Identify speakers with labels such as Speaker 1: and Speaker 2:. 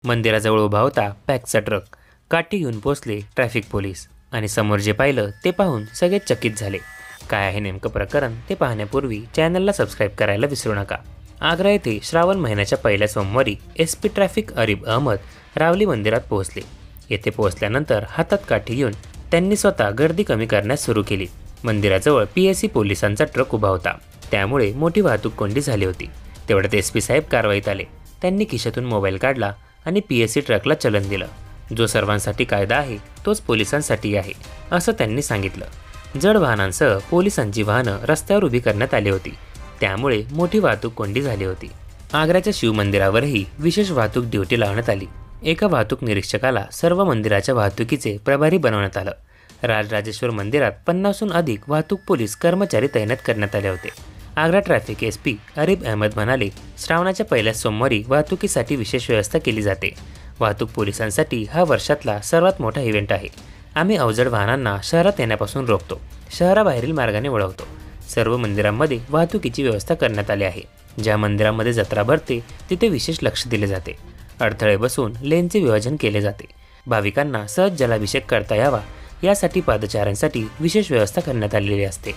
Speaker 1: मंदिराजवळ उभा होता पॅकचा ट्रक. काठी घेऊन पोचले ट्रॅफिक पोलीस आणि समोर जे पाहिलं ते पाहून सगळे चकित झाले. काय आहे नेमकं प्रकरण ते पाहण्यापूर्वी चॅनलला सबस्क्राईब करायला विसरू नका. आग्रा येथे श्रावण महिन्याच्या पहिल्या सोमवारी SP ट्रॅफिक अरीब अहमद रावली मंदिरात पोहोचले. येथे पोहोचल्यानंतर हातात काठी घेऊन त्यांनी स्वतः गर्दी कमी करण्यास सुरू केली. मंदिराजवळ PSC पोलिसांचा ट्रक उभा होता, त्यामुळे मोठी वाहतूक कोंडी झाली होती. तेवढ्यात SP साहेब कारवाईत आले. त्यांनी खिशातून मोबाईल काढला आणि PSC ट्रकला चलन दिलं. जो सर्वांसाठी कायदा आहे तोच पोलिसांसाठी आहे, असं त्यांनी सांगितलं. जड वाहनांसह पोलिसांची वाहनं रस्त्यावर उभी करण्यात आली होती, त्यामुळे मोठी वाहतूक कोंडी झाली होती. आग्र्याच्या शिव मंदिरावरही विशेष वाहतूक ड्युटी लावण्यात आली. एका वाहतूक निरीक्षकाला सर्व मंदिराच्या वाहतुकीचे प्रभारी बनवण्यात आलं. राजराजेश्वर मंदिरात 50हून अधिक वाहतूक पोलीस कर्मचारी तैनात करण्यात आले होते. आग्रा ट्रॅफिक SP अरीब अहमद म्हणाले, श्रावणाच्या पहिल्या सोमवारी वाहतुकीसाठी विशेष व्यवस्था केली जाते. वाहतूक पोलिसांसाठी हा वर्षातला सर्वात मोठा इव्हेंट आहे. आम्ही अवजड वाहनांना शहरात येण्यापासून रोखतो, शहराबाहेरील मार्गाने वळवतो. सर्व मंदिरांमध्ये वाहतुकीची व्यवस्था करण्यात आली आहे. ज्या मंदिरामध्ये जत्रा भरते तिथे विशेष लक्ष दिले जाते. अडथळे बसून लेनचे विभाजन केले जाते. भाविकांना सहज जलाभिषेक करता यावा यासाठी पादचाऱ्यांसाठी विशेष व्यवस्था करण्यात आलेली असते.